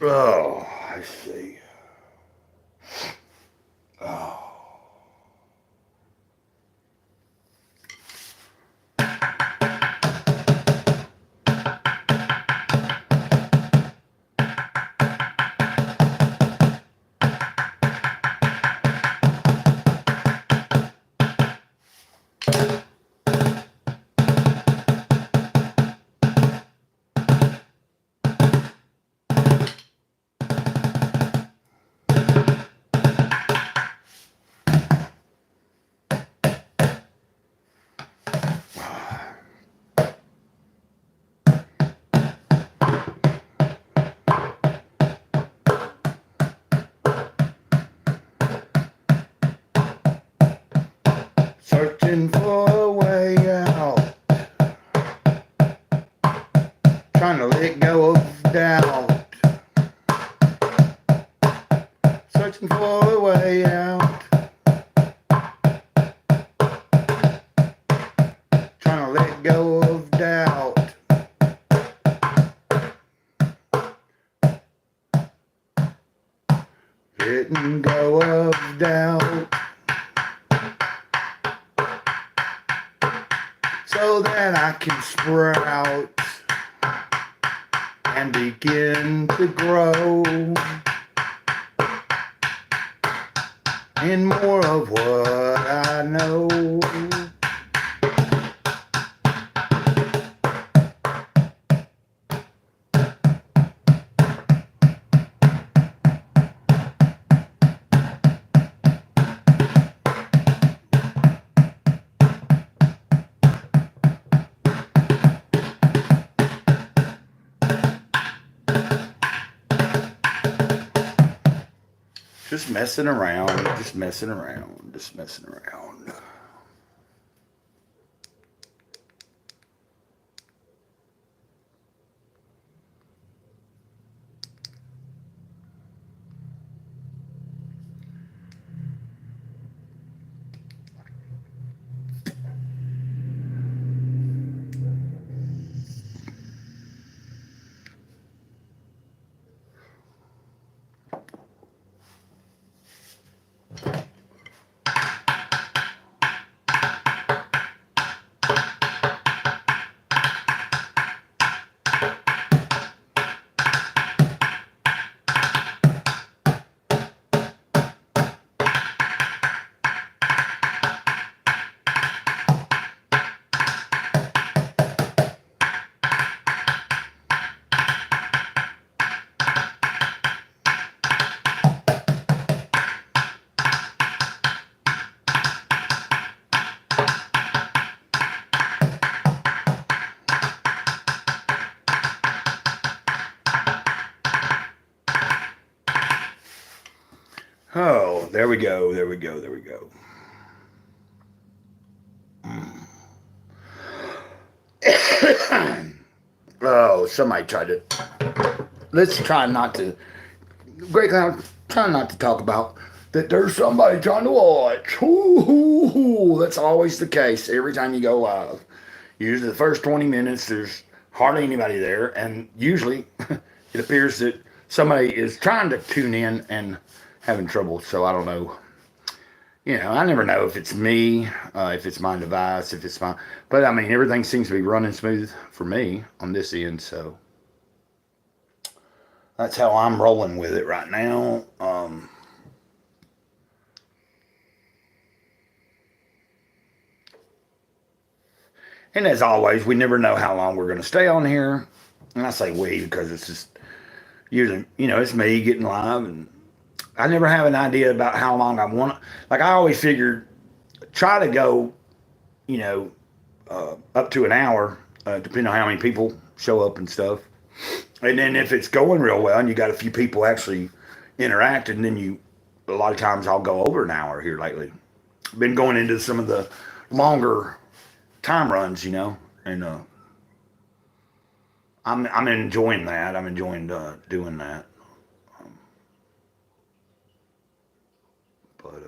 Oh, I see. Oh. Searching for a way out, trying to let go of doubt, searching for a way out, trying to let go of doubt. Letting go of doubt, so that I can sprout and begin to grow in more of what I know. Just messing around, just messing around, just messing around. Oh, there we go, there we go, there we go. Oh, somebody tried to. Let's try not to. Great Clown, try not to talk about that there's somebody trying to watch. Ooh, that's always the case every time you go live. Usually the first 20 minutes, there's hardly anybody there, and usually it appears that somebody is trying to tune in and having trouble, so I don't know. You know, I never know if it's me, if it's my device, if it's my. But I mean, everything seems to be running smooth for me on this end, so that's how I'm rolling with it right now. And as always, we never know how long we're going to stay on here. And I say we because it's just usually, you know, it's me getting live and I never have an idea about how long I want. Like I always figured, try to go, you know, up to an hour, depending on how many people show up and stuff. And then if it's going real well and you got a few people actually interacting, then a lot of times I'll go over an hour here lately. Been going into some of the longer time runs, you know, and I'm enjoying that. I'm enjoying doing that. But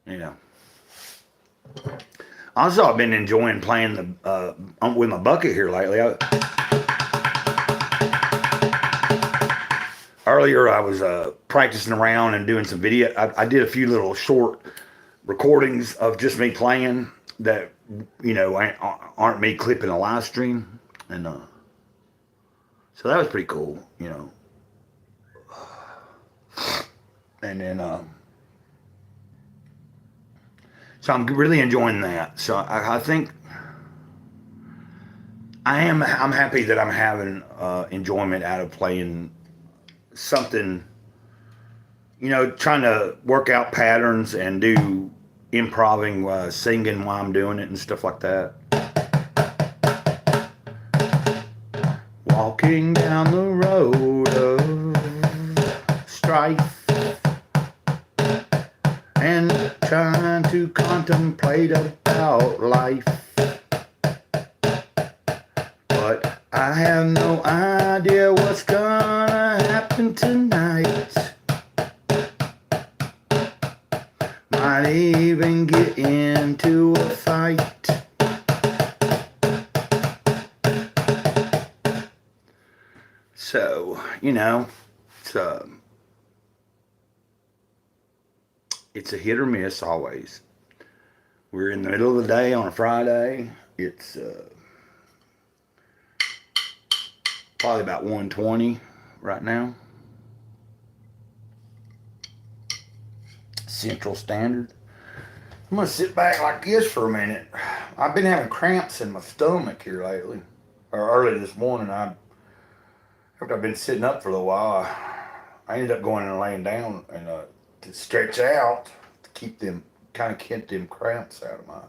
you know, also I've been enjoying playing the with my bucket here lately. Earlier I was practicing around and doing some video. I did a few little short recordings of just me playing that, you know, aren't me clipping a live stream, and so that was pretty cool, you know. And then so I'm really enjoying that. So I think I'm happy that I'm having enjoyment out of playing something, you know, trying to work out patterns and do improving, singing while I'm doing it and stuff like that. Walking down the road of strife and trying to contemplate about life, but I have no idea what's gonna happen tonight. Might even get into a fight. So, you know, it's a hit or miss always. We're in the middle of the day on a Friday. It's probably about 1:20 right now, Central Standard. I'm gonna sit back like this for a minute. I've been having cramps in my stomach here lately, or early this morning. After I've been sitting up for a little while, I ended up going and laying down and to stretch out to keep them cramps out of my.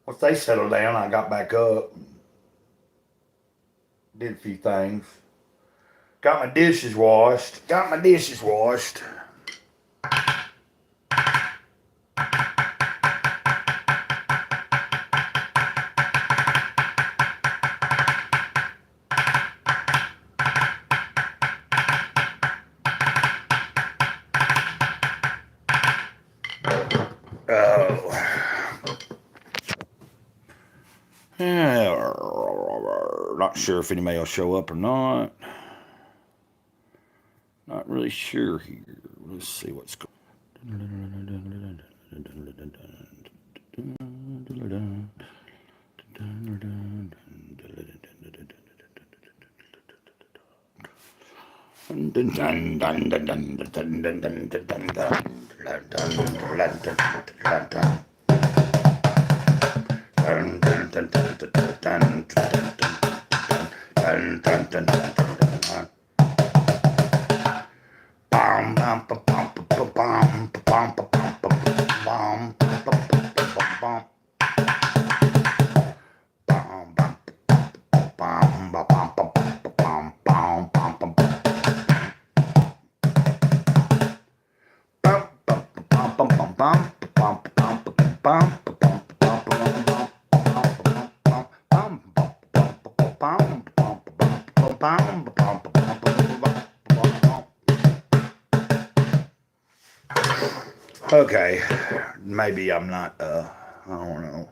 Once they settled down, I got back up, and did a few things. Got my dishes washed. Not sure if anybody will show up or not. Not really sure here. Let's see what's going on. Okay, maybe I'm not, I don't know.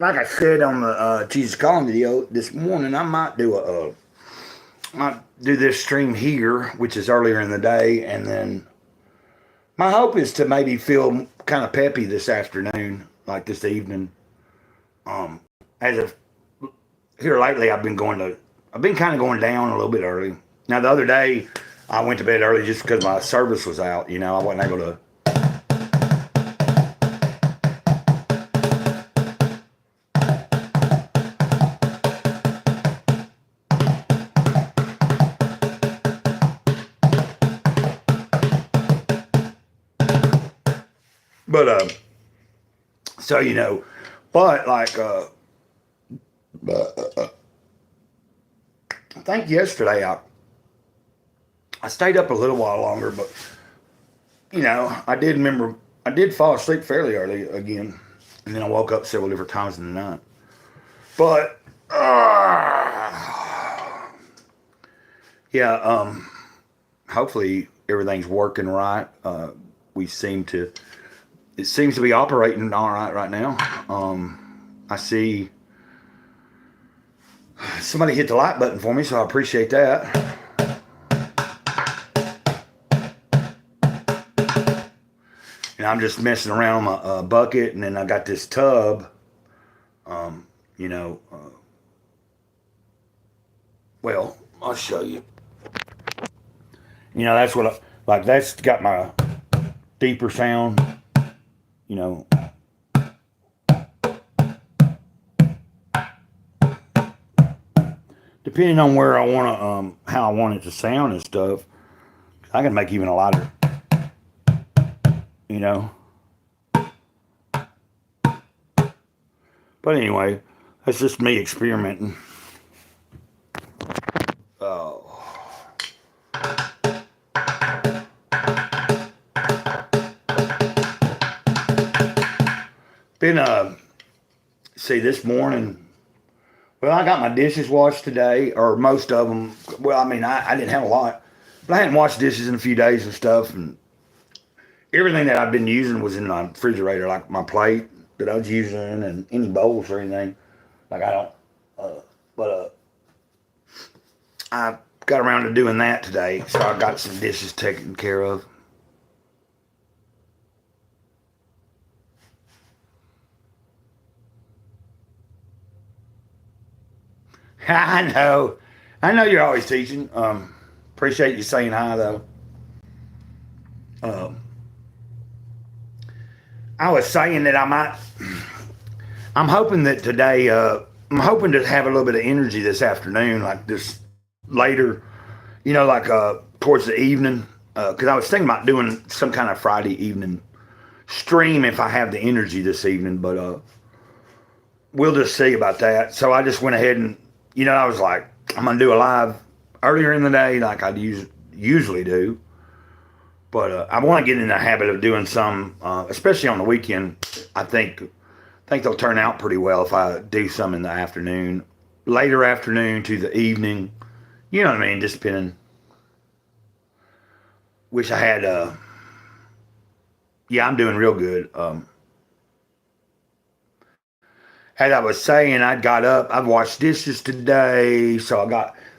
Like I said on the Jesus Calling video this morning, I might do this stream here, which is earlier in the day, and then my hope is to maybe feel kind of peppy this afternoon, like this evening. As of here lately, I've been kind of going down a little bit early. Now the other day, I went to bed early just because my service was out. You know, I wasn't able to. But so but like I think yesterday I stayed up a little while longer, but I did fall asleep fairly early again, and then I woke up several different times in the night. But yeah, hopefully everything's working right. We seem to it seems to be operating all right now. I see somebody hit the like button for me, so I appreciate that. And I'm just messing around with my bucket, and then I got this tub. Um, you know, well, I'll show you. That's what like. That's got my deeper sound. You know, depending on where I want to, how I want it to sound and stuff. I can make even a louder. You know. But anyway, that's just me experimenting. Oh. Been see this morning. Well, I got my dishes washed today, or most of them. Well, I mean, I didn't have a lot, but I hadn't washed dishes in a few days and stuff, and everything that I've been using was in my refrigerator, like my plate that I was using, and any bowls or anything. Like I don't, but I got around to doing that today, so I got some dishes taken care of. I know you're always teaching. Appreciate you saying hi though. Um, I was saying that I'm hoping that today, I'm hoping to have a little bit of energy this afternoon, like this later, like towards the evening. Because I was thinking about doing some kind of Friday evening stream if I have the energy this evening, but we'll just see about that. So I just went ahead and, I was like, I'm going to do a live earlier in the day like I usually do. But I want to get in the habit of doing some, especially on the weekend. I think they'll turn out pretty well if I do some in the afternoon, later afternoon to the evening. You know what I mean? Just depending. Wish I had. Yeah, I'm doing real good. As I was saying, I got up. I've washed dishes today, so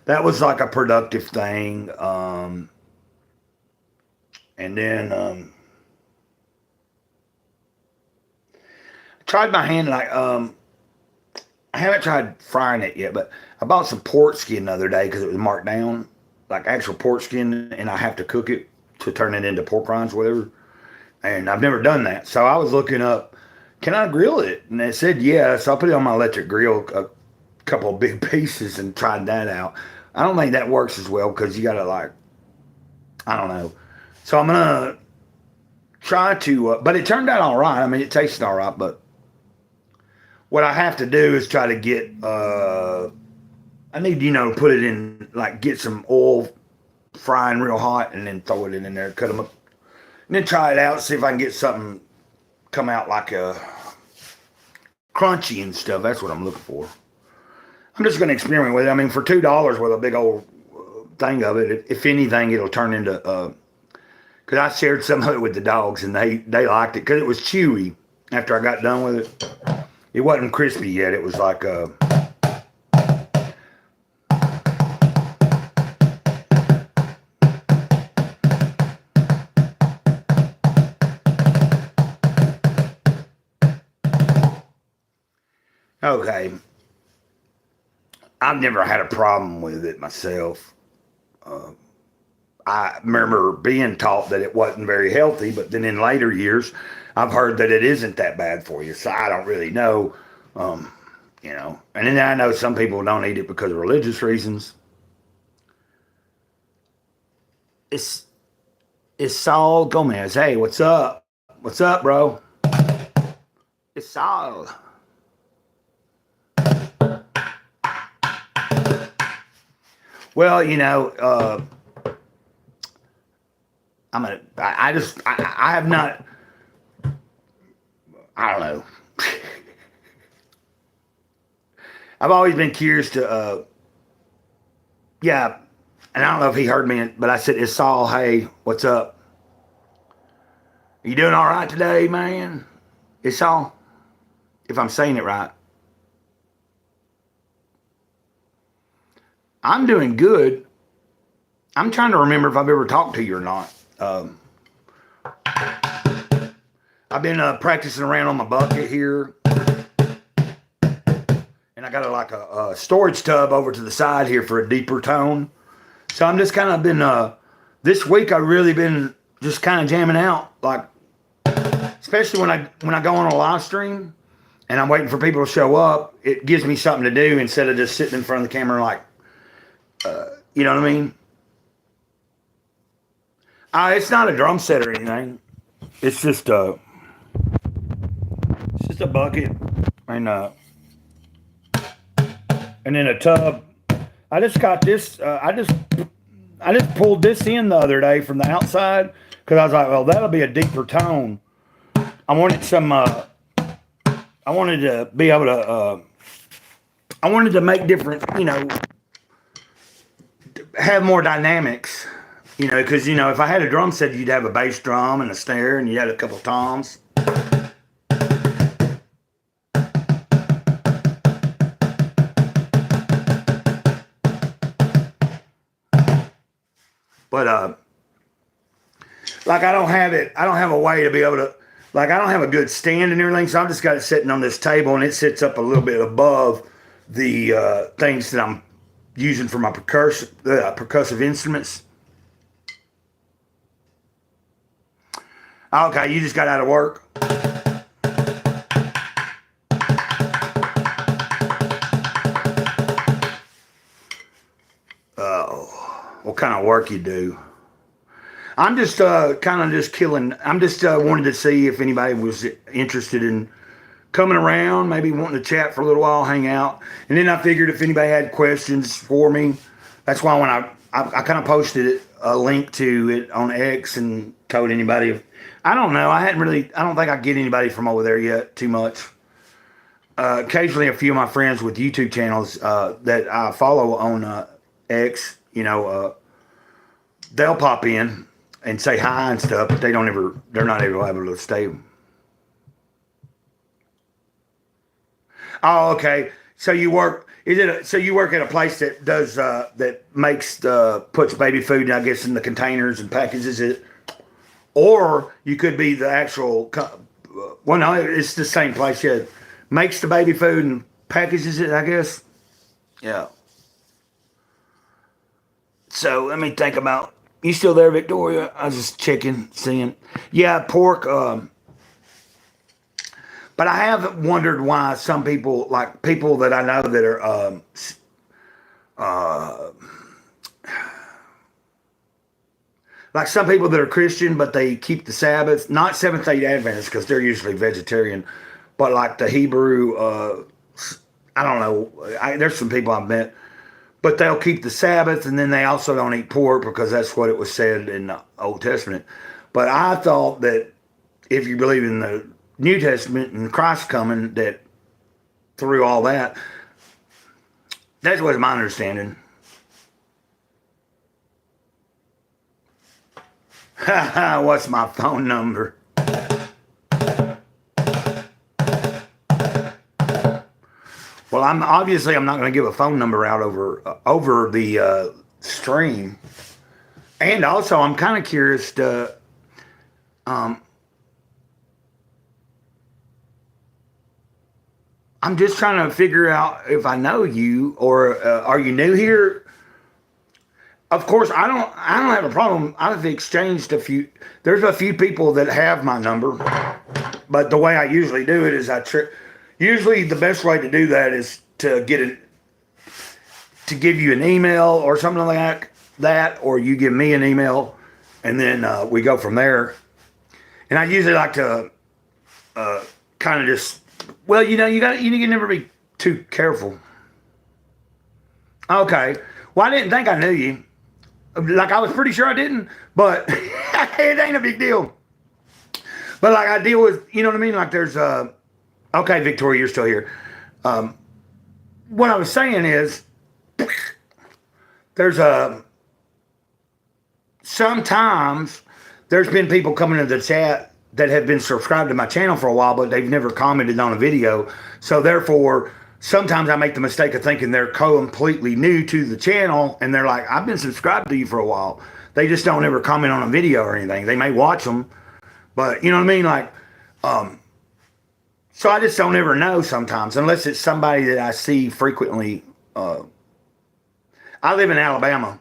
that was like a productive thing. And then tried my hand like I haven't tried frying it yet, but I bought some pork skin the other day because it was marked down like actual pork skin, and I have to cook it to turn it into pork rinds, whatever. And I've never done that, so I was looking up, can I grill it? And it said yeah, so I put it on my electric grill, a couple of big pieces, and tried that out. I don't think that works as well because you gotta like, I don't know. So I'm gonna try to, but it turned out all right. I mean, it tasted all right, but what I have to do is try to get, I need, put it in, like get some oil frying real hot and then throw it in there, cut them up, and then try it out, see if I can get something come out like a crunchy and stuff. That's what I'm looking for. I'm just going to experiment with it. I mean, for $2 with a big old thing of it, if anything, it'll turn into, because I shared some of it with the dogs and they liked it because it was chewy after I got done with it. It wasn't crispy yet. It was like okay. I've never had a problem with it myself. I remember being taught that it wasn't very healthy, but then in later years, I've heard that it isn't that bad for you. So I don't really know, And then I know some people don't eat it because of religious reasons. It's Saul Gomez. Hey, what's up? What's up, bro? It's Saul. Well, you know, I have not, I don't know. I've always been curious to, yeah, and I don't know if he heard me, but I said, it's Saul, hey, what's up? You doing all right today, man? It's Saul, if I'm saying it right. I'm doing good. I'm trying to remember if I've ever talked to you or not. I've been practicing around on my bucket here. And I got a storage tub over to the side here for a deeper tone. So I'm just kind of been, this week I've really been just kind of jamming out. Like, especially when I go on a live stream and I'm waiting for people to show up, it gives me something to do instead of just sitting in front of the camera like, you know what I mean? It's not a drum set or anything. It's just a bucket and then a tub. I just got this. I just pulled this in the other day from the outside because I was like, well, that'll be a deeper tone. I wanted some. I wanted to be able to. I wanted to make different, you know, have more dynamics, you know, because, you know, if I had a drum set, you'd have a bass drum and a snare, and you had a couple of toms. But, like, I don't have a way to be able to, like, I don't have a good stand and everything, so I've just got it sitting on this table, and it sits up a little bit above the things that I'm using for my percussive instruments. Okay, you just got out of work. What kind of work you do? I'm just kind of just killing. I'm just wanted to see if anybody was interested in coming around, maybe wanting to chat for a little while, hang out. And then I figured if anybody had questions for me, that's why when I kind of posted a link to it on X and told anybody. I don't know. I don't think I get anybody from over there yet too much. Occasionally a few of my friends with YouTube channels that I follow on X, you know, they'll pop in and say hi and stuff, but they're not able to stay. Oh, okay. So you work at a place that does that makes puts baby food, I guess, in the containers and packages it, or you could be the actual. Well, no, it's the same place. Yeah, makes the baby food and packages it, I guess. Yeah. So let me think about. You still there, Victoria? I was just checking, seeing. Yeah, pork. But I have wondered why some people, like people that I know that are, like some people that are Christian, but they keep the Sabbath, not Seventh-day Adventists because they're usually vegetarian, but like the Hebrew, I don't know, there's some people I've met, but they'll keep the Sabbath and then they also don't eat pork because that's what it was said in the Old Testament. But I thought that if you believe in the New Testament and Christ coming, that through all that, that was my understanding. What's my phone number? Well, I'm not going to give a phone number out over the stream, and also I'm kind of curious to. I'm just trying to figure out if I know you or are you new here? Of course, I don't have a problem. I've exchanged a few. There's a few people that have my number, but the way I usually do it is usually the best way to do that is to give you an email or something like that, or you give me an email, and then we go from there. And I usually like to kind of just, well, you can never be too careful. Okay. Well, I didn't think I knew you. Like, I was pretty sure I didn't, but it ain't a big deal. But like, I deal with, you know what I mean? Like, there's okay, Victoria, you're still here. What I was saying is, there's sometimes there's been people coming to the chat that have been subscribed to my channel for a while, but they've never commented on a video. So therefore, sometimes I make the mistake of thinking they're completely new to the channel, and they're like, I've been subscribed to you for a while. They just don't ever comment on a video or anything. They may watch them, but you know what I mean? Like, so I just don't ever know sometimes, unless it's somebody that I see frequently. I live in Alabama.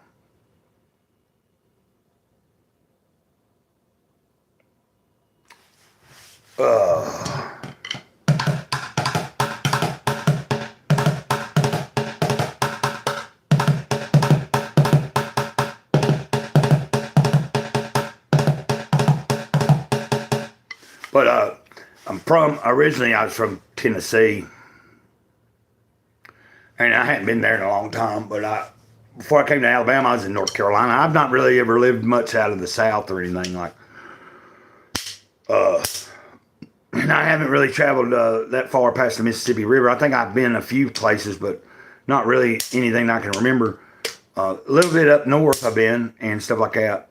But originally I was from Tennessee. And I hadn't been there in a long time, but before I came to Alabama, I was in North Carolina. I've not really ever lived much out of the South or anything like. And I haven't really traveled that far past the Mississippi River. I think I've been a few places, but not really anything I can remember. A little bit up north I've been and stuff like that.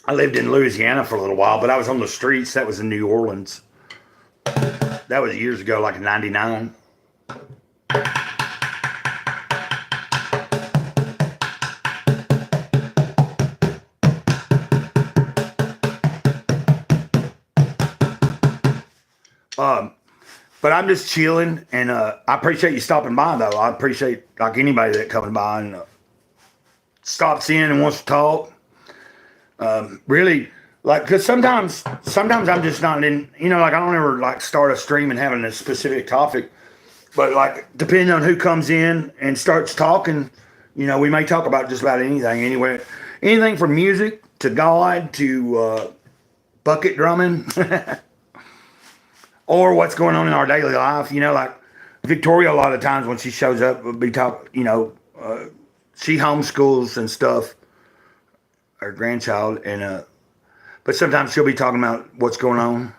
I lived in Louisiana for a little while, but I was on the streets. That was in New Orleans. That was years ago, like in '99. But I'm just chilling, and I appreciate you stopping by, though. I appreciate, like, anybody that coming by and stops in and wants to talk. Really, like, because sometimes I'm just not in, like, I don't ever, like, start a stream and having a specific topic. But, like, depending on who comes in and starts talking, we may talk about just about anything. Anyway, anything from music to God to bucket drumming. Or what's going on in our daily life, like Victoria, a lot of times when she shows up, will be talking, she homeschools and stuff, her grandchild, and but sometimes she'll be talking about what's going on.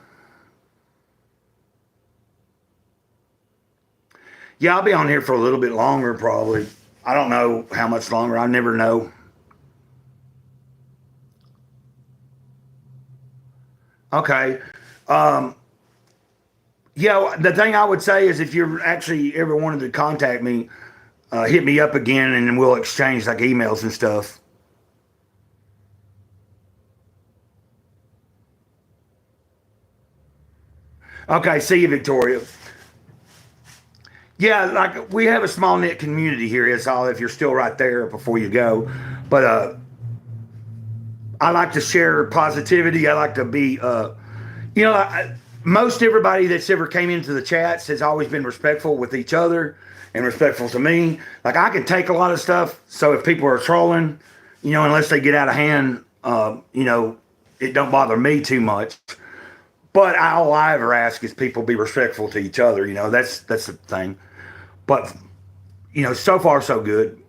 Yeah, I'll be on here for a little bit longer, probably. I don't know how much longer. I never know. Okay. Yeah, the thing I would say is if you're actually ever wanted to contact me, hit me up again and then we'll exchange like emails and stuff. Okay, see you, Victoria. Yeah, like we have a small knit community here. It's all if you're still right there before you go. But I like to share positivity. I like to be, most everybody that's ever came into the chats has always been respectful with each other and respectful to me. Like I can take a lot of stuff. So if people are trolling, unless they get out of hand, it don't bother me too much. But all I ever ask is people be respectful to each other. That's the thing. But, so far so good.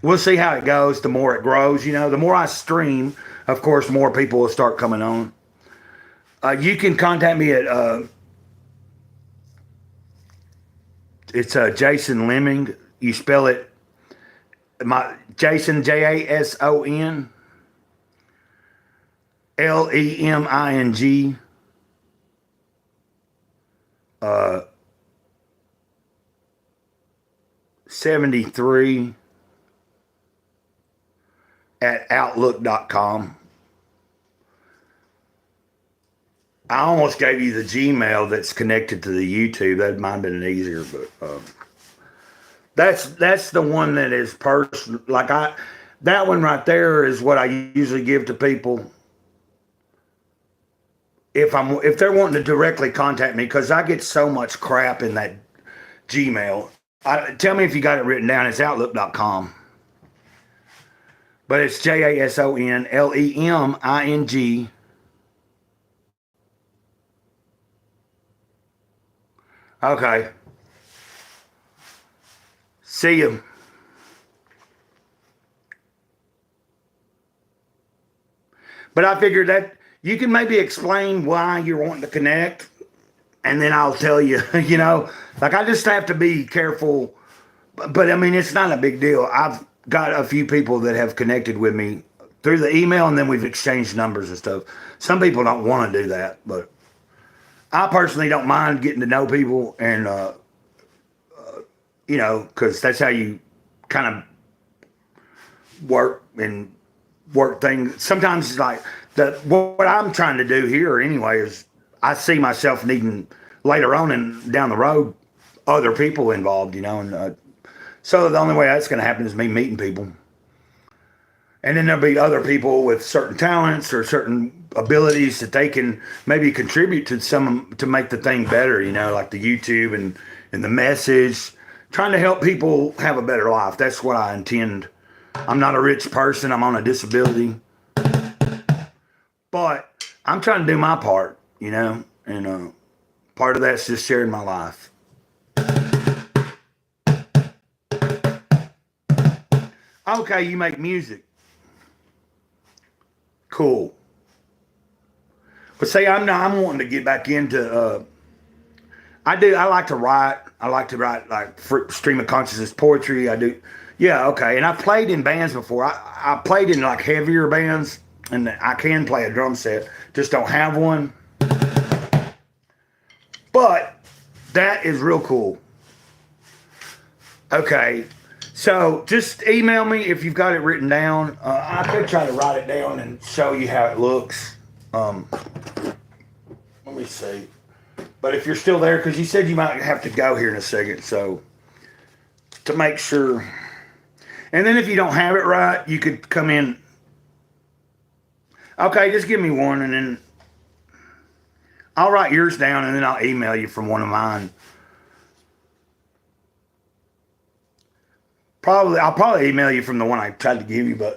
We'll see how it goes. The more it grows, the more I stream, of course, more people will start coming on. You can contact me at, it's Jason Lemming. You spell it, Jason, Jason, Leming. 73 at outlook.com. I almost gave you the Gmail that's connected to the YouTube. That might have been easier, but that's the one that is personal. That one right there is what I usually give to people if they're wanting to directly contact me, because I get so much crap in that Gmail. Tell me if you got it written down. It's outlook.com. But it's JASONLEMING. Okay. See you. But I figured that you can maybe explain why you're wanting to connect, and then I'll tell you, like I just have to be careful. But I mean, it's not a big deal. I've got a few people that have connected with me through the email, and then we've exchanged numbers and stuff. Some people don't want to do that, but I personally don't mind getting to know people, and because that's how you kind of work things. Sometimes it's like what I'm trying to do here anyway is I see myself needing later on and down the road other people involved, and so the only way that's going to happen is me meeting people. And then there'll be other people with certain talents or certain abilities that they can maybe contribute to some to make the thing better, like the YouTube and the message, trying to help people have a better life. That's what I intend. I'm not a rich person. I'm on a disability. But I'm trying to do my part, and part of that's just sharing my life. Okay, you make music. Cool. But say I'm wanting to get back into. I do. I like to write. I like to write like stream of consciousness poetry. I do. Yeah. Okay. And I've played in bands before. I played in like heavier bands, and I can play a drum set. Just don't have one. But that is real cool. Okay. So just email me if you've got it written down. I could try to write it down and show you how it looks. Let me see. But if you're still there, because you said you might have to go here in a second, so to make sure. And then if you don't have it right, you could come in. Okay, just give me one, and then I'll write yours down, and then I'll email you from one of mine. I'll probably email you from the one I tried to give you, but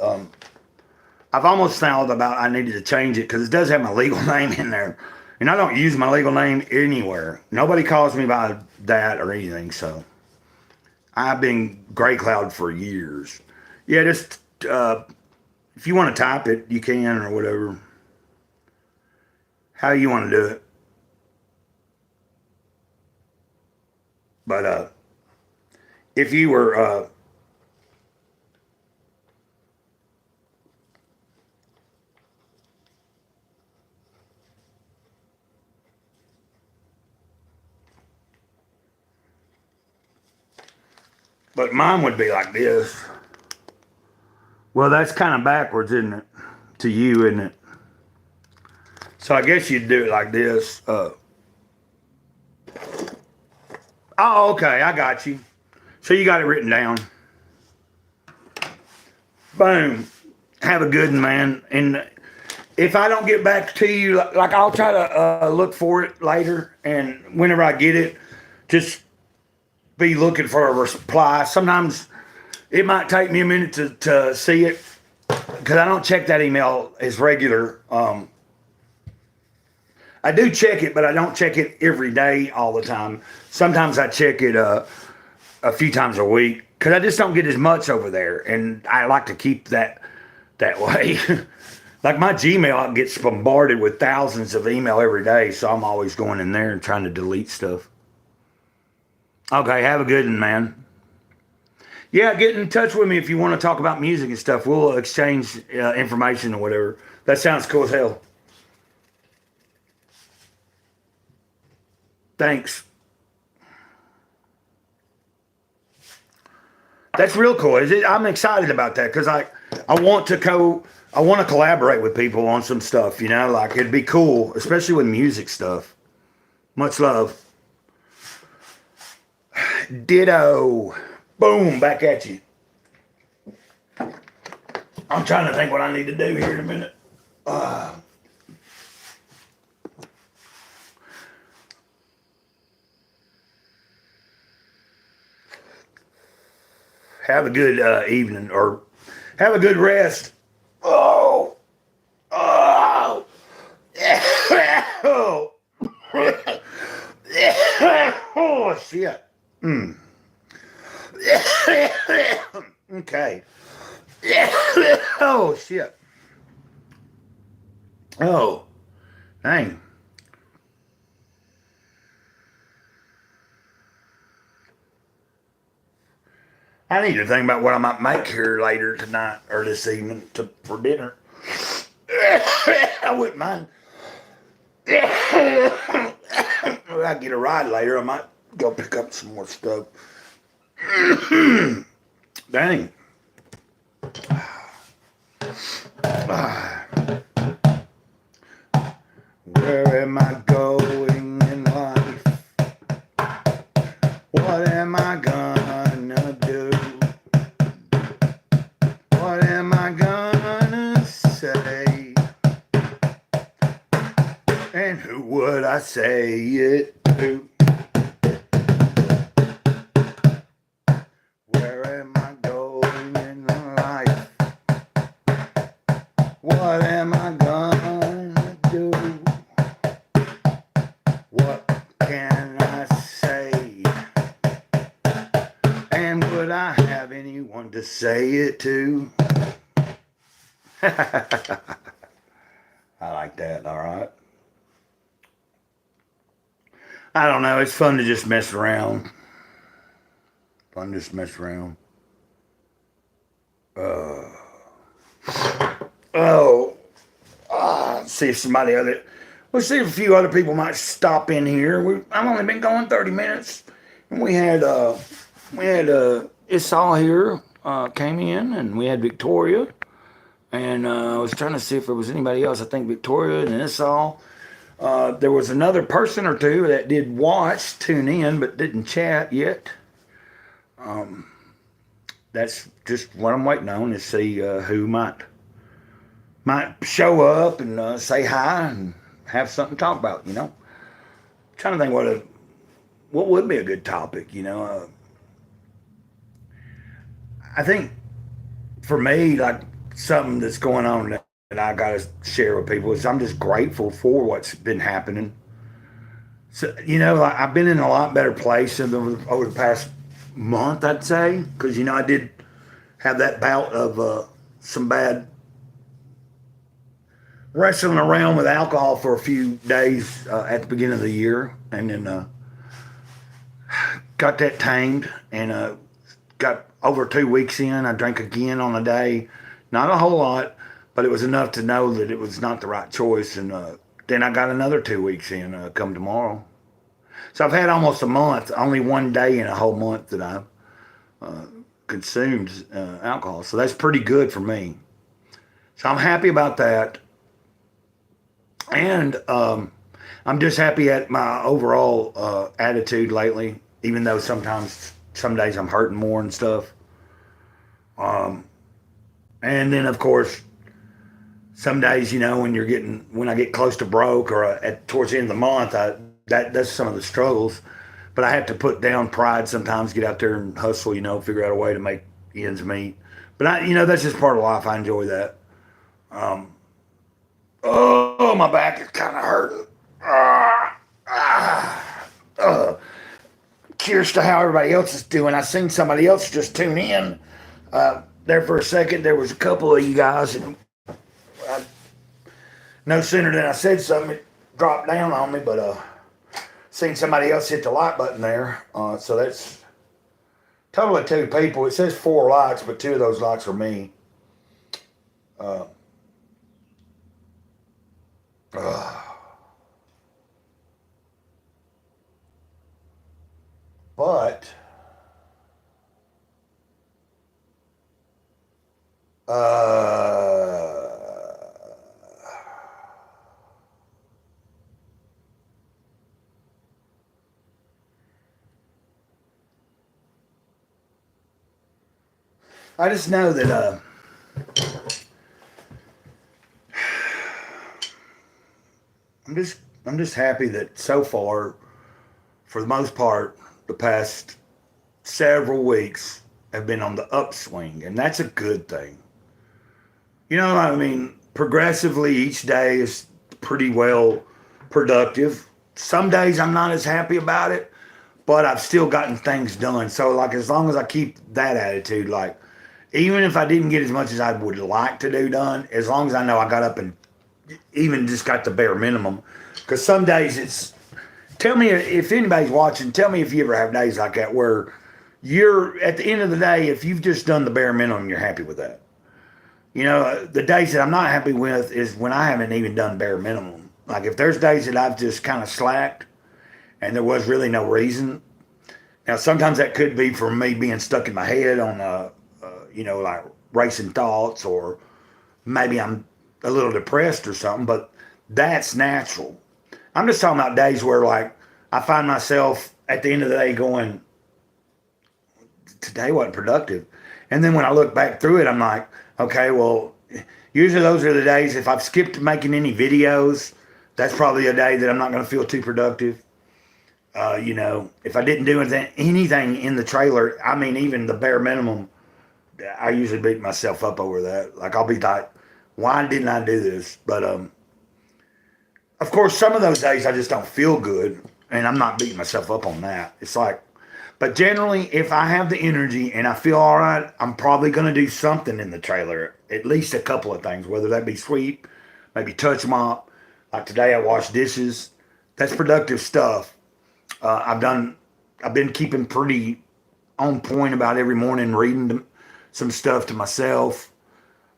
I've almost thought about I needed to change it because it does have my legal name in there. And I don't use my legal name anywhere. Nobody calls me by that or anything, so I've been Greycloud for years. Yeah, just if you want to type it, you can or whatever. How you want to do it. But if you were but mine would be like this. Well, that's kind of backwards, isn't it? To you, isn't it? So I guess you'd do it like this. Oh, okay, I got you. So you got it written down. Boom. Have a good one, man. And if I don't get back to you, like I'll try to look for it later. And whenever I get it, just be looking for a reply. Sometimes it might take me a minute to see it because I don't check that email as regular. I do check it, but I don't check it every day all the time. Sometimes I check it a few times a week because I just don't get as much over there, and I like to keep that way. Like my Gmail gets bombarded with thousands of email every day, so I'm always going in there and trying to delete stuff. Okay, have a good one, man. Yeah, get in touch with me if you want to talk about music and stuff. We'll exchange information or whatever. That sounds cool as hell. Thanks. That's real cool. I'm excited about that because I want to collaborate with people on some stuff, like it'd be cool, especially with music stuff. Much love. Ditto. Boom, back at you. I'm trying to think what I need to do here in a minute. Have a good evening or Have a good rest. Oh, oh, oh, oh, shit. Okay. Oh, shit. Oh, dang. I need to think about what I might make here later tonight or this evening for dinner. I wouldn't mind. If I get a ride later, I might go pick up some more stuff. Dang. Where am I going in life? What am I gonna do? What am I gonna say? And who would I say it to? Where am I going in life? What am I gonna do? What can I say? And would I have anyone to say it to? I like that, all right. I don't know, it's fun to just mess around. Fun to just mess around. See if somebody other. We'll see if a few other people might stop in here. I've only been going 30 minutes, and we had Issaw here came in, and we had Victoria, and I was trying to see if there was anybody else. I think Victoria and Issaw. There was another person or two that did tune in, but didn't chat yet. That's just what I'm waiting on to see who might show up and say hi and have something to talk about. I'm trying to think what would be a good topic. I think for me, like something that's going on that I got to share with people is I'm just grateful for what's been happening. So I've been in a lot better place over the past month, I'd say, because I did have that bout of some bad wrestling around with alcohol for a few days at the beginning of the year, and then got that tamed, and got over 2 weeks in. I drank again on a day, not a whole lot, but it was enough to know that it was not the right choice, and then I got another 2 weeks in come tomorrow. So I've had almost a month, only one day in a whole month that I've consumed alcohol. So that's pretty good for me. So I'm happy about that. And I'm just happy at my overall attitude lately, even though some days I'm hurting more and stuff. And then, of course, some days, when I get close to broke or towards the end of the month, that's some of the struggles. But I have to put down pride sometimes, get out there and hustle, figure out a way to make ends meet. But that's just part of life. I enjoy that. Oh, my back is kind of hurting. Curious to how everybody else is doing. I seen somebody else just tune in there for a second. There was a couple of you guys, and no sooner than I said something, it dropped down on me, but seen somebody else hit the like button there. So that's total of 2 people. It says 4 likes, but 2 of those likes are me. But I just know that I'm just happy that so far, for the most part, the past several weeks have been on the upswing, and that's a good thing. You know, I mean, progressively each day is pretty well productive. Some days I'm not as happy about it, but I've still gotten things done. So, like, as long as I keep that attitude, like, even if I didn't get as much as I would like to do done, as long as I know I got up and even just got the bare minimum. Because some days it's, tell me if anybody's watching, tell me if you ever have days like that where you're, at the end of the day, if you've just done the bare minimum, you're happy with that. You know, the days that I'm not happy with is when I haven't even done bare minimum. Like if there's days that I've just kind of slacked and there was really no reason. Now sometimes that could be for me being stuck in my head on, you know, like racing thoughts, or maybe I'm a little depressed or something. But that's natural. I'm just talking about days where like I find myself at the end of the day going, today wasn't productive. And then when I look back through it, I'm like, okay, well, usually those are the days if I've skipped making any videos, that's probably a day that I'm not going to feel too productive. You know, if I didn't do anything in the trailer, I mean, even the bare minimum, I usually beat myself up over that. Like I'll be like, why didn't I do this? But of course, some of those days I just don't feel good, and I'm not beating myself up on that. It's like, but generally, if I have the energy and I feel all right, I'm probably going to do something in the trailer. At least a couple of things, whether that be sweep, maybe touch mop. Like today, I washed dishes. That's productive stuff. I've been keeping pretty on point about every morning, reading some stuff to myself.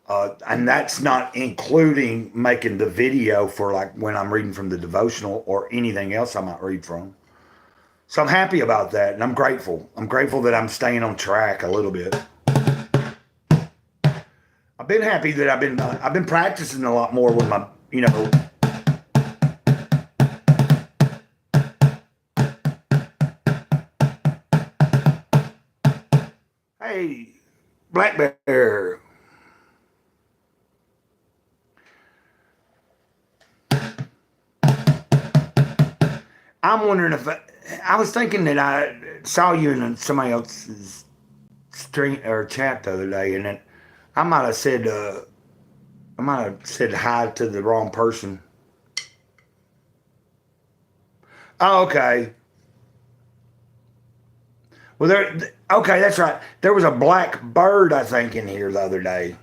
And that's not including making the video for like when I'm reading from the devotional or anything else I might read from. So I'm happy about that, and I'm grateful. I'm grateful that I'm staying on track a little bit. I've been happy that I've been practicing a lot more with my, you know. Hey, Black Bear. I'm wondering if I was thinking that I saw you in somebody else's stream or chat the other day, and then I might have said hi to the wrong person. Oh, okay. Well, okay, that's right. There was a black bird, I think, in here the other day,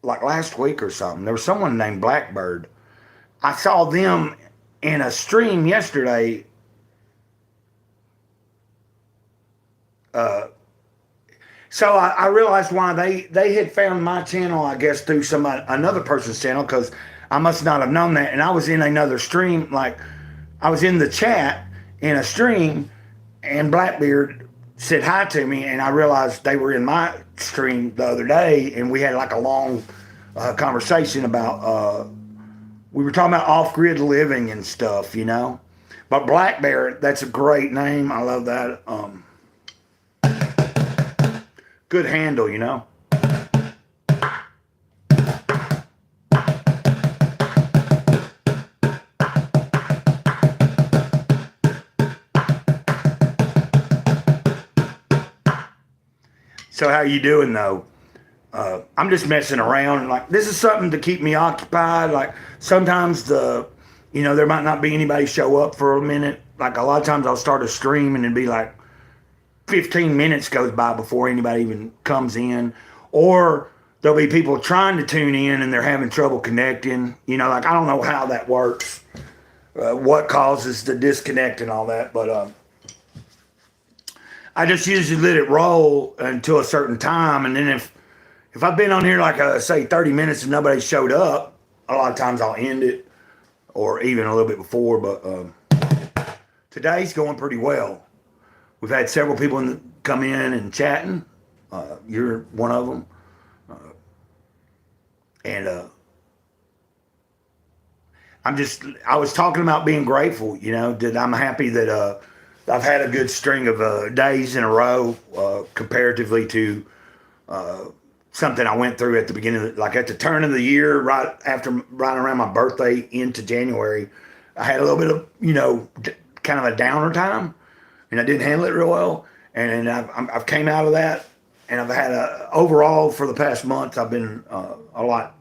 like last week or something. There was someone named Blackbird. I saw them in a stream yesterday. Uh, so I realized why they had found my channel, I guess, through another person's channel, because I must not have known that. And I was in another stream, like I was in the chat in a stream, and Blackbeard said hi to me, and I realized they were in my stream the other day, and we had like a long conversation about we were talking about off-grid living and stuff, you know. But Black Bear, that's a great name. I love that. Good handle, you know. So how you doing though? I'm just messing around. Like this is something to keep me occupied. Like sometimes you know, there might not be anybody show up for a minute. Like a lot of times I'll start a stream and it'd be like 15 minutes goes by before anybody even comes in, or there'll be people trying to tune in and they're having trouble connecting. You know, like I don't know how that works, what causes the disconnect and all that, but I just usually let it roll until a certain time, and then if I've been on here like say 30 minutes and nobody showed up, a lot of times I'll end it, or even a little bit before. But today's going pretty well. We've had several people come in and chatting. You're one of them, and I was talking about being grateful. You know, that I'm happy that I've had a good string of days in a row, comparatively to something I went through at the beginning, like at the turn of the year, right around my birthday into January. I had a little bit of, you know, kind of a downer time, and I didn't handle it real well. And I've came out of that, and I've had overall for the past month, I've been a lot.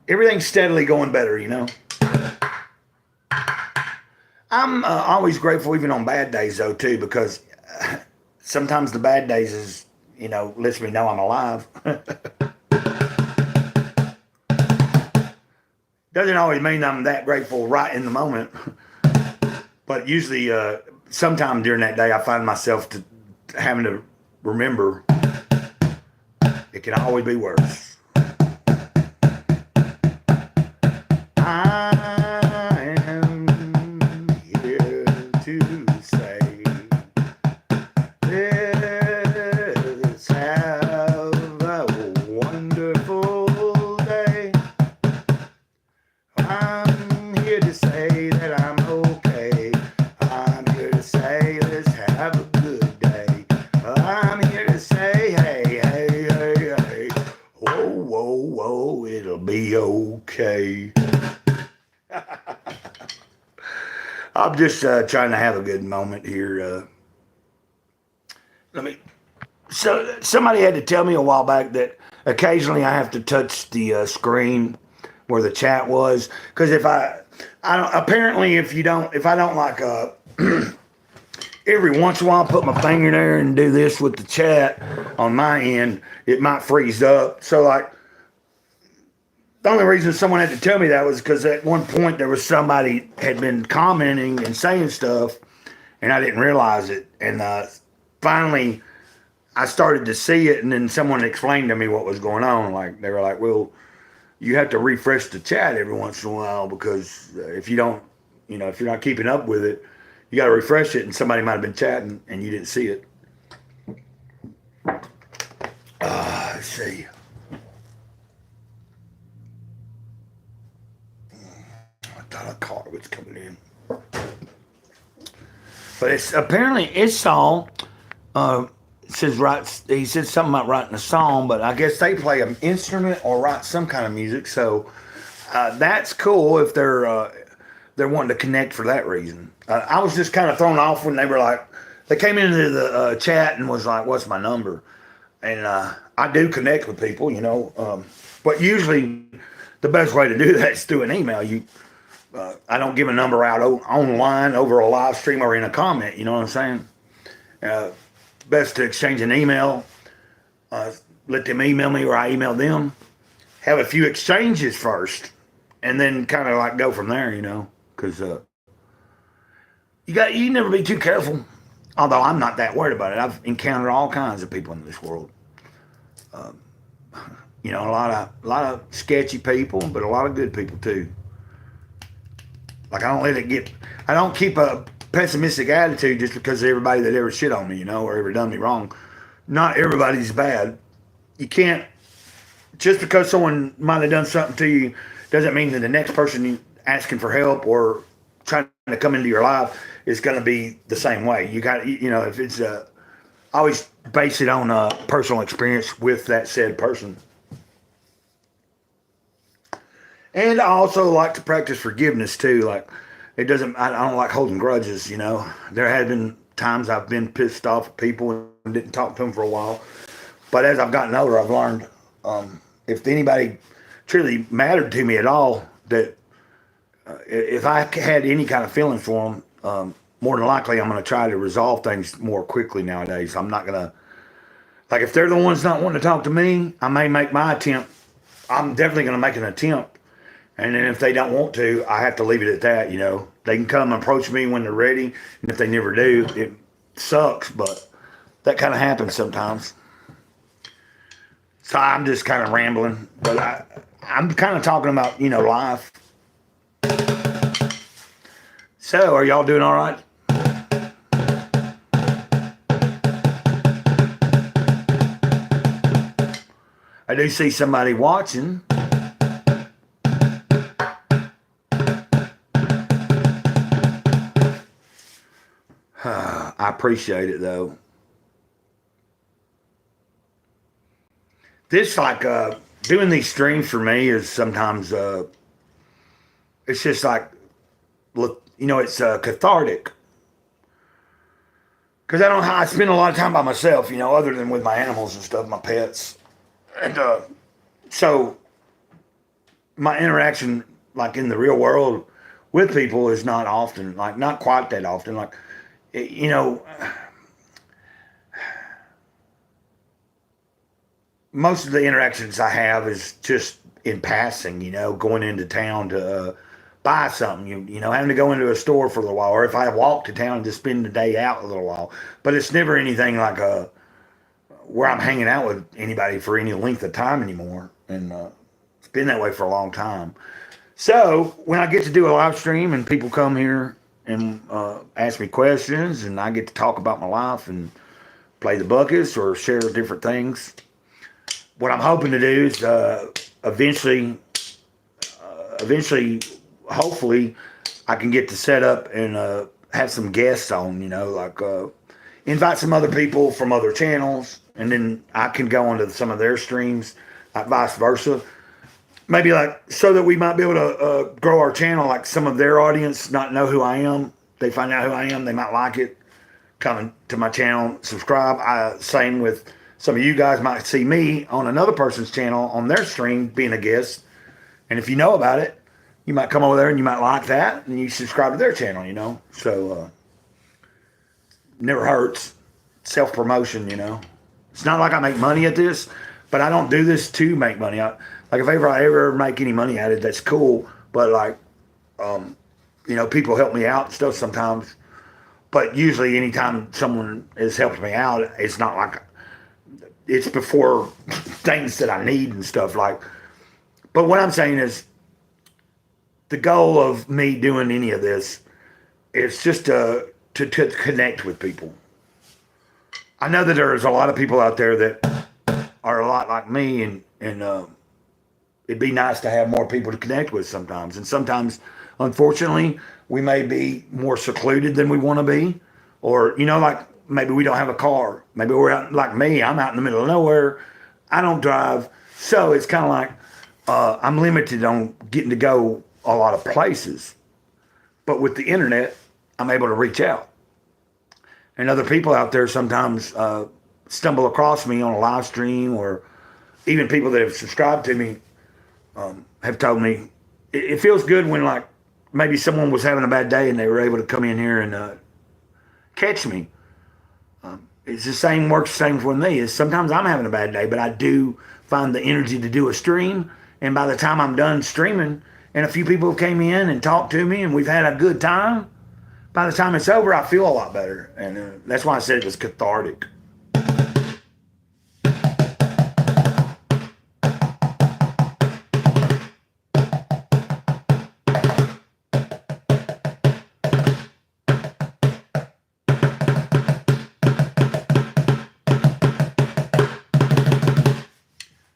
Everything's steadily going better, you know. I'm always grateful, even on bad days, though, too, because sometimes the bad days is, lets me know I'm alive. Doesn't always mean I'm that grateful right in the moment, but usually, sometime during that day, I find myself having to remember it can always be worse. I am here to say, let's have a wonderful day. I'm here to say that I'm okay. I'm here to say let's have a good day. I'm here to say, hey, hey, hey, hey. Whoa, whoa, whoa, it'll be okay. I'm just trying to have a good moment here. So somebody had to tell me a while back that occasionally I have to touch the screen where the chat was, because if I don't, apparently if I don't like every once in a while put my finger there and do this with the chat on my end, it might freeze up. So like, the only reason someone had to tell me that was because at one point there was somebody had been commenting and saying stuff, and I didn't realize it. And finally, I started to see it, and then someone explained to me what was going on. Like they were like, "Well, you have to refresh the chat every once in a while because if you don't, if you're not keeping up with it, you got to refresh it." And somebody might have been chatting and you didn't see it. Let's see. I thought I caught it was coming in. But it's apparently his song. He said something about writing a song, but I guess they play an instrument or write some kind of music. So that's cool if they're wanting to connect for that reason. I was just kind of thrown off when they were like, they came into the chat and was like, "What's my number?" And I do connect with people, but usually the best way to do that is through an email. I don't give a number out online over a live stream or in a comment. You know what I'm saying? Best to exchange an email. Let them email me or I email them. Have a few exchanges first, and then kind of like go from there. Because you never be too careful. Although I'm not that worried about it. I've encountered all kinds of people in this world. A lot of sketchy people, but a lot of good people too. Like I don't keep a pessimistic attitude just because everybody that ever shit on me, or ever done me wrong. Not everybody's bad. You can't, just because someone might have done something to you doesn't mean that the next person asking for help or trying to come into your life is going to be the same way. You got, if it's always base it on a personal experience with that said person. And I also like to practice forgiveness too. Like I don't like holding grudges. There have been times I've been pissed off at people and didn't talk to them for a while. But as I've gotten older, I've learned if anybody truly mattered to me at all, that if I had any kind of feelings for them, more than likely I'm going to try to resolve things more quickly nowadays. I'm not going to, like if they're the ones not wanting to talk to me, I may make my attempt. I'm definitely going to make an attempt. And then if they don't want to, I have to leave it at that, They can come and approach me when they're ready. And if they never do, it sucks. But that kind of happens sometimes. So I'm just kind of rambling. But I'm kind of talking about, life. So are y'all doing all right? I do see somebody watching. I appreciate it though. This doing these streams for me is sometimes it's just like, look, it's cathartic. because I spend a lot of time by myself, other than with my animals and stuff, my pets. And so my interaction, like in the real world with people, is not often, like not quite that often. Like, most of the interactions I have is just in passing, going into town to buy something, having to go into a store for a little while, or if I walk to town and just spend the day out a little while. But it's never anything like where I'm hanging out with anybody for any length of time anymore. And it's been that way for a long time. So when I get to do a live stream and people come here and ask me questions, and I get to talk about my life and play the buckets or share different things, what I'm hoping to do is eventually, hopefully, I can get to set up and have some guests on, like invite some other people from other channels, and then I can go onto some of their streams, like vice versa. Maybe like so that we might be able to grow our channel, like some of their audience not know who I am. They find out who I am, they might like it, coming to my channel, subscribe. Same with some of you guys might see me on another person's channel on their stream being a guest. And if you know about it, you might come over there and you might like that and you subscribe to their channel, So never hurts. Self-promotion, It's not like I make money at this, but I don't do this to make money. Like if I ever make any money at it, that's cool. But like, people help me out and stuff sometimes. But usually anytime someone has helped me out, it's not like it's before things that I need and stuff like. But what I'm saying is the goal of me doing any of this is just to connect with people. I know that there's a lot of people out there that are a lot like me, and it'd be nice to have more people to connect with sometimes. And sometimes, unfortunately, we may be more secluded than we want to be, or like maybe we don't have a car. Maybe we're out, like me, I'm out in the middle of nowhere. I don't drive. So it's kind of like I'm limited on getting to go a lot of places. But with the internet, I'm able to reach out. And other people out there sometimes stumble across me on a live stream, or even people that have subscribed to me have told me it feels good when like maybe someone was having a bad day and they were able to come in here and catch me. It's the same, works the same for me. Is sometimes I'm having a bad day, but I do find the energy to do a stream. And by the time I'm done streaming and a few people came in and talked to me and we've had a good time, by the time it's over, I feel a lot better. And that's why I said it was cathartic.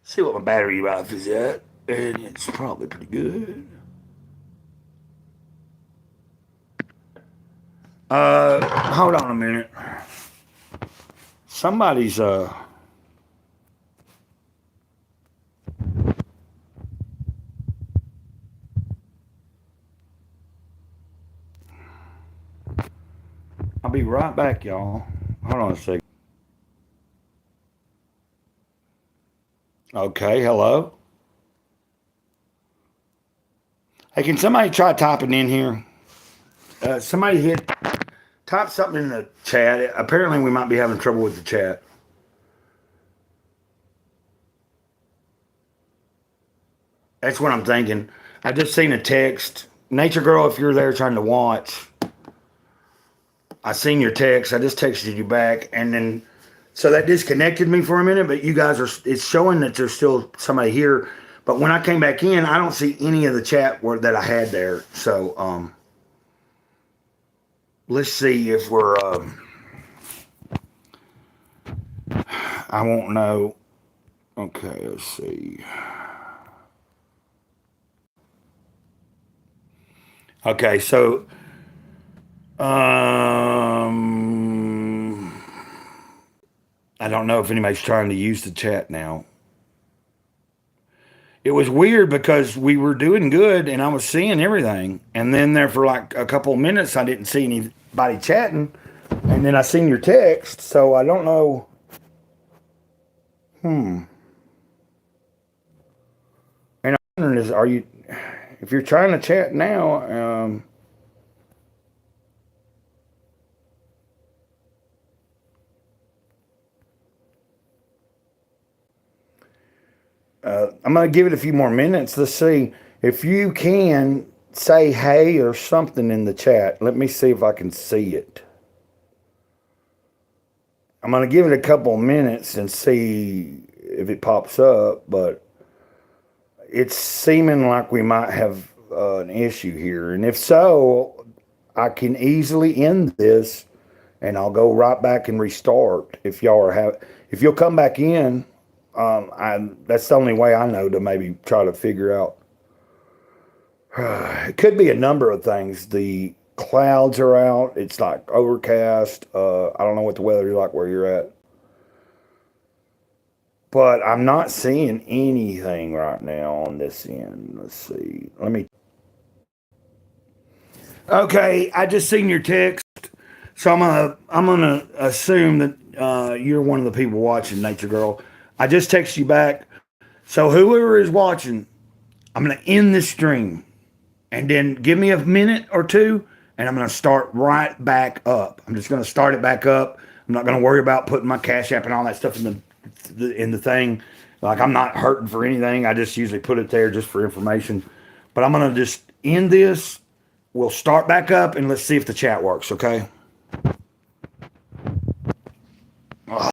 See what my battery life is at, and it's probably pretty good. Hold on a minute. Somebody's I'll be right back, y'all. Hold on a second. Okay, hello. Hey, can somebody try typing in here? Somebody type something in the chat. Apparently we might be having trouble with the chat. That's what I'm thinking. I just seen a text. Nature Girl, if you're there trying to watch, I seen your text. I just texted you back, and then so that disconnected me for a minute, but you guys it's showing that there's still somebody here. But when I came back in, I don't see any of the chat that I had there. So, let's see if we're, I won't know. Okay, let's see. Okay, so, I don't know if anybody's trying to use the chat now. It was weird because we were doing good and I was seeing everything. And then there for like a couple of minutes, I didn't see anybody chatting. And then I seen your text, so I don't know. And I'm wondering if you're trying to chat now, I'm going to give it a few more minutes. Let's see if you can say hey or something in the chat. Let me see if I can see it. I'm going to give it a couple of minutes and see if it pops up, but it's seeming like we might have an issue here. And if so, I can easily end this and I'll go right back and restart. If you'll come back in, that's the only way I know to maybe try to figure out. It could be a number of things. The clouds are out. It's like overcast. I don't know what the weather is like where you're at. But I'm not seeing anything right now on this end. Let's see. Okay, I just seen your text. So I'm gonna assume that you're one of the people watching, Nature Girl. I just texted you back. So whoever is watching, I'm gonna end this stream. And then give me a minute or two, and I'm going to start right back up. I'm just going to start it back up. I'm not going to worry about putting my Cash App and all that stuff in the thing. Like, I'm not hurting for anything. I just usually put it there just for information. But I'm going to just end this. We'll start back up, and let's see if the chat works, okay?